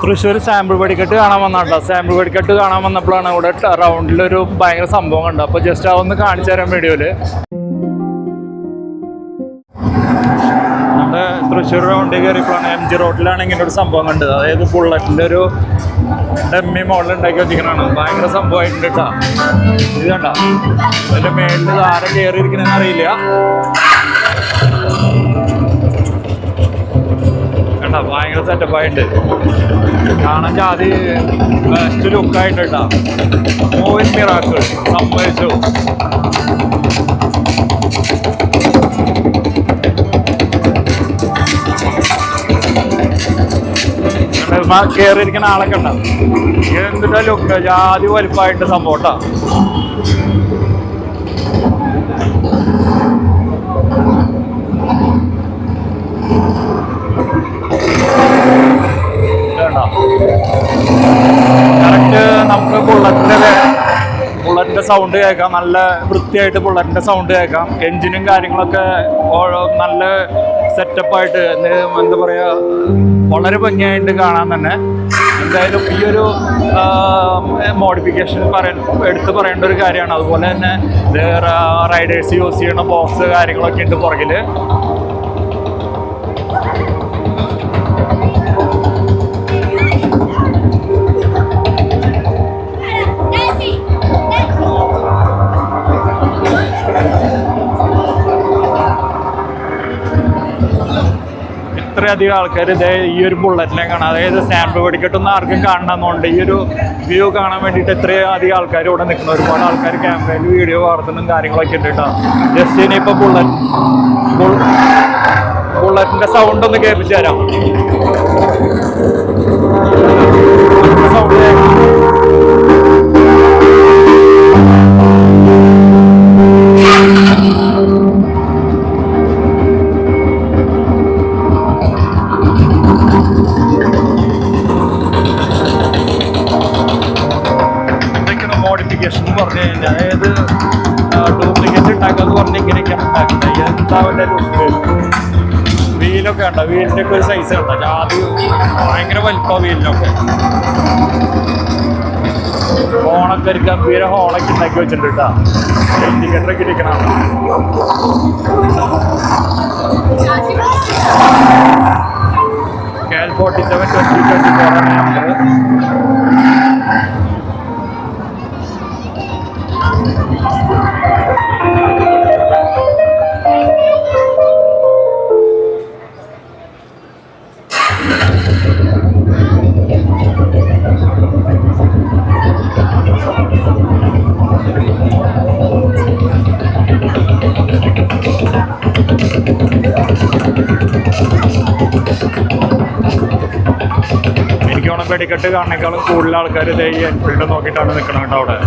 Thrissur sample വെടിക്കെട്ട് കാണാൻ വന്നാട്ടോ. Sample വെടിക്കെട്ട് കാണാൻ വന്നപ്പോഴാണ് ഇവിടെ റൗണ്ടിലൊരു ഭയങ്കര സംഭവം കണ്ടത്. അപ്പോൾ ജസ്റ്റ് അതൊന്ന് കാണിച്ചു തരാൻ വീഡിയോയില്. നമ്മുടെ തൃശ്ശൂർ റൗണ്ടിൽ കയറിയപ്പോഴാണ് MG റോഡിലാണ് ഇങ്ങനെ ഒരു സംഭവം കണ്ടത്. അതായത് ബുള്ളറ്റിൻ്റെ ഒരു ഡമ്മി മോഡൽ ഉണ്ടാക്കി വെച്ചിരിക്കണതാണ്. ഭയങ്കര സംഭവമായിട്ടുണ്ട് കേട്ടോ. ഇത് കണ്ട അതിൻ്റെ മേളിൽ ആരെ കയറിയിരിക്കണമെന്ന് അറിയില്ല. കണ്ട ഭയങ്കര സെറ്റപ്പായിട്ട് കാണാൻ ജാതി ബെസ്റ്റ് ലുക്കായിട്ട് കേട്ടോ. മൂവിൻ മിറാക്കിൾ സമ്മതിച്ചു. കയറിയിരിക്കുന്ന ആളൊക്കെ ഉണ്ടാവും. എന്തിട്ടാ ലുക്ക് ജാതി വലിപ്പമായിട്ട് സംഭവം കേട്ടോ. കറക്റ്റ് നമുക്ക് ബുള്ളറ്റിന്റെ സൗണ്ട് കേൾക്കാം. നല്ല വൃത്തിയായിട്ട് ബുള്ളറ്റിന്റെ സൗണ്ട് കേൾക്കാം. എൻജിനും കാര്യങ്ങളൊക്കെ നല്ല സെറ്റപ്പായിട്ട് എന്താ പറയുക, വളരെ ഭംഗിയായിട്ട് കാണാൻ തന്നെ. എന്തായാലും ഈ ഒരു മോഡിഫിക്കേഷൻ എടുത്ത് പറയേണ്ട ഒരു കാര്യമാണ്. അതുപോലെ തന്നെ റൈഡേഴ്സ് യൂസ് ചെയ്യുന്ന ബോക്സ് കാര്യങ്ങളൊക്കെ ഉണ്ട് പുറകിൽ. ഇത്രയധികം ആൾക്കാർ ഇതേ ഈ ഒരു ബുള്ളറ്റിനെ കാണാം. അതായത് സാമ്പിൾ വെടിക്കെട്ടൊന്നും ആർക്കും കാണണമെന്നുണ്ട്. ഈ ഒരു വ്യൂ കാണാൻ വേണ്ടിയിട്ട് ഇത്രയും അധികം ആൾക്കാർ ഇവിടെ നിൽക്കണം. ഒരുപാട് ആൾക്കാർ ക്യാമറയിൽ വീഡിയോ വാർത്തനും കാര്യങ്ങളൊക്കെ ഉണ്ട് കേട്ടോ. ജസ്റ്റ് ഇനിയിപ്പോൾ ബുള്ളറ്റിൻ്റെ സൗണ്ട് ഒന്ന് കേൾപ്പിച്ചു തരാം. സൗണ്ട് മോഡിഫിക്കേഷൻ പറഞ്ഞു കഴിഞ്ഞാൽ, അതായത് ഡ്യൂപ്ലിക്കേറ്റ് ഉണ്ടാക്കാന്ന് പറഞ്ഞ് ഇങ്ങനെയൊക്കെയാണ് ഉണ്ടാക്കുന്നത്. എന്താ അവൻ്റെ ലുക്ക്. വീലൊക്കെ ഉണ്ടോ, വീലിൻ്റെ ഒക്കെ ഒരു സൈസ് ഉണ്ടോ, അത് ഭയങ്കര വലിപ്പം വീലിനൊക്കെ. ഹോണൊക്കെ ഒരു ഗംഭീര ഹോണൊക്കെ ഉണ്ടാക്കി വെച്ചിട്ടുണ്ട് കേട്ടോ. ഇൻഡിക്കേറ്ററൊക്കെ ഇരിക്കണം. KL 47 2024 ആണ് നമ്പർ. എനിക്ക് വേണം വെടിക്കെട്ട് കാണുന്നേക്കാളും കൂടുതൽ ആൾക്കാർ ഇതേ ഈ എൻഫീൽഡ് നോക്കിയിട്ടാണ് നിൽക്കണം കേട്ടോ അവിടെ.